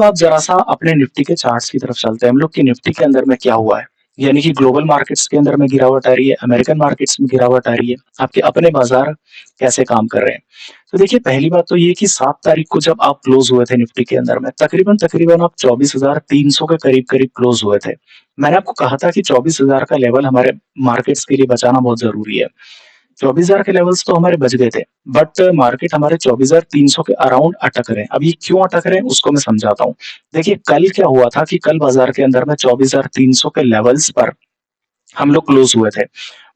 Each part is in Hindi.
तो आप जरा-सा अपने निफ्टी के चार्ट्स की तरफ चलते हैं। हम लोग की निफ्टी के अंदर में क्या हुआ है? यानी कि ग्लोबल मार्केट्स के अंदर में गिरावट आ रही है, अमेरिकन मार्केट्स में गिरावट आ रही है। आपके अपने बाज़ार कैसे काम कर रहे हैं? तो देखिए पहली बात तो ये कि 7 तारीख को जब आप क्लोज़ हुए थे निफ्टी के अंदर में, तकरीबन आप 24,300 के करीब-करीब क्लोज़ हुए थे। मैंने आपको कहा था कि 24,000 का लेवल हमारे मार्केट्स के लिए बचाना बहुत ज़रूरी है। 24,000 के लेवल्स तो हमारे बच गए थे, बट मार्केट हमारे 24,300 के अराउंड अटक रहे हैं। अब ये क्यों अटक रहे हैं उसको मैं समझाता हूँ। देखिए कल क्या हुआ था कि कल बाजार के अंदर में 24,300 के लेवल्स पर हम लोग क्लोज हुए थे,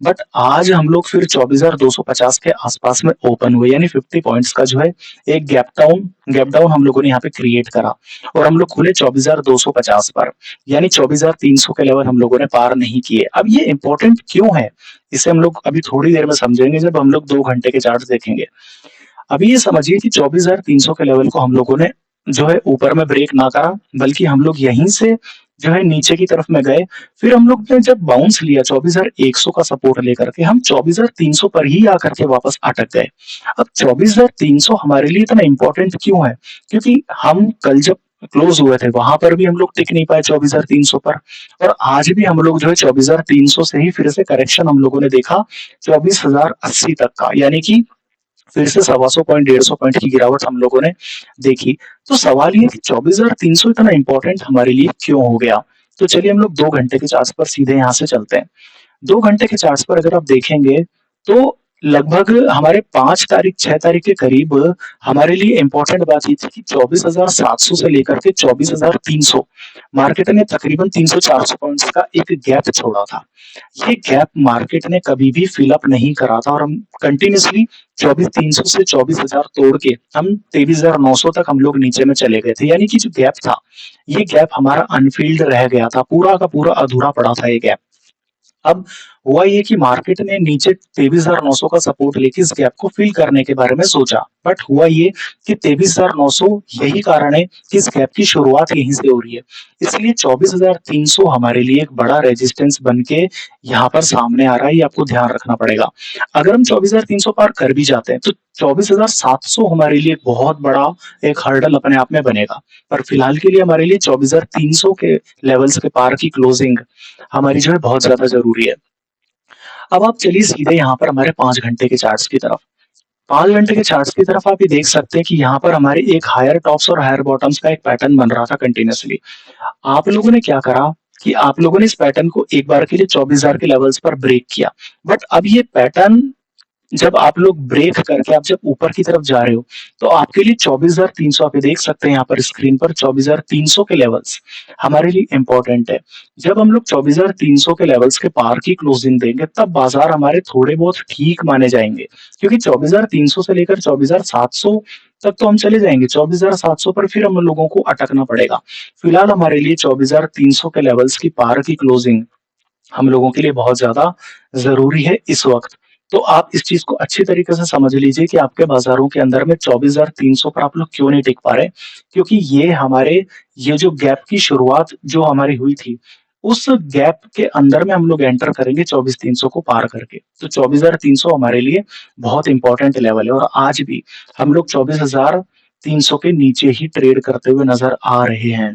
बट आज हम लोग फिर 24,250 के आसपास में ओपन हुए, यानी 50 पॉइंट्स का जो है एक गैप डाउन हम लोगों ने यहाँ पे क्रिएट करा और हम लोग खुले 24,250 पर, यानी 24,300 के लेवल हम लोगों ने पार नहीं किए। अब ये इंपॉर्टेंट क्यों है, इसे हम लोग अभी थोड़ी देर में समझेंगे जब हम लोग 2 घंटे के चार्ट देखेंगे। अभी ये समझिए कि 24,300 के लेवल को हम लोगों ने जो है ऊपर में ब्रेक ना करा, बल्कि हम लोग यहीं से जो है नीचे की तरफ में गए। फिर हम लोग ने जब बाउंस लिया 24,100 का सपोर्ट लेकर के, हम 24,300 पर ही आकर के वापस अटक गए। अब 24,300 हमारे लिए इतना इंपॉर्टेंट क्यों है? क्योंकि हम कल जब क्लोज हुए थे वहां पर भी हम लोग टिक नहीं पाए 24,300 पर, और आज भी हम लोग जो है 24,300 से ही फिर से करेक्शन हम लोगों ने देखा 24,080 तक का, यानी कि फिर से 125 पॉइंट 150 पॉइंट की गिरावट हम लोगों ने देखी। तो सवाल ये कि 24,300 इतना इंपॉर्टेंट हमारे लिए क्यों हो गया? तो चलिए हम लोग 2 घंटे के चार्ट पर सीधे यहाँ से चलते हैं। 2 घंटे के चार्ट पर अगर आप देखेंगे तो लगभग हमारे 5 तारीख 6 तारीख के करीब हमारे लिए इंपॉर्टेंट बात ये थी कि 24,700 से लेकर के 24,300 मार्केट ने तकरीबन 300-400 पॉइंट्स का एक गैप छोड़ा था। ये गैप मार्केट ने कभी भी फिल अप नहीं करा था और हम कंटिन्यूसली 24,300 से 24,000 तोड़ के हम 23,900 तक हम लोग नीचे में चले गए थे, यानी कि जो गैप था ये गैप हमारा अनफिल्ड रह गया था, पूरा का पूरा अधूरा पड़ा था ये गैप। अब हुआ ये कि मार्केट ने नीचे 23,900 का सपोर्ट लेके इस गैप को फिल करने के बारे में सोचा, बट हुआ ये कि 23,900 यही कारण है कि इस गैप की शुरुआत यहीं से हो रही है, इसलिए 24,300 हमारे लिए एक बड़ा रेजिस्टेंस बन के यहाँ पर सामने आ रहा है, ये आपको ध्यान रखना पड़ेगा। अगर हम 24,300 पार कर भी जाते हैं तो 24,700 हमारे लिए बहुत बड़ा एक हर्डल अपने आप में बनेगा, पर फिलहाल के लिए हमारे लिए 24,300 के लेवल्स के पार की क्लोजिंग हमारी जो है बहुत ज्यादा जरूरी है। अब आप चलिए सीधे यहाँ पर हमारे 5 घंटे के चार्ट्स की तरफ। 5 घंटे के चार्ट्स की तरफ आप ये देख सकते हैं कि यहाँ पर हमारे एक हायर टॉप्स और हायर बॉटम्स का एक पैटर्न बन रहा था कंटिन्यूसली। आप लोगों ने क्या करा कि आप लोगों ने इस पैटर्न को एक बार के लिए 24,000 के लेवल्स पर ब्रेक किया, बट अब ये पैटर्न जब आप लोग ब्रेक करके आप जब ऊपर की तरफ जा रहे हो तो आपके लिए 24,300 आप ये देख सकते हैं यहाँ पर स्क्रीन पर 24,300 के लेवल्स हमारे लिए इंपॉर्टेंट है। जब हम लोग 24,300 के लेवल्स के पार की क्लोजिंग देंगे तब बाजार हमारे थोड़े बहुत ठीक माने जाएंगे, क्योंकि 24,300 से लेकर 24,700 तक तो हम चले जाएंगे, 24,700 पर फिर हम लोगों को अटकना पड़ेगा। फिलहाल हमारे लिए 24,300 के लेवल्स की पार की क्लोजिंग हम लोगों के लिए बहुत ज्यादा जरूरी है इस वक्त। तो आप इस चीज को अच्छी तरीके से समझ लीजिए कि आपके बाजारों के अंदर में 24,300 पर आप लोग क्यों नहीं टिक पा रहे, क्योंकि ये जो गैप की शुरुआत जो हमारी हुई थी उस गैप के अंदर में हम लोग एंटर करेंगे 24,300 को पार करके। तो 24,300 हमारे लिए बहुत इंपॉर्टेंट लेवल है और आज भी हम लोग 24,300 के नीचे ही ट्रेड करते हुए नजर आ रहे हैं।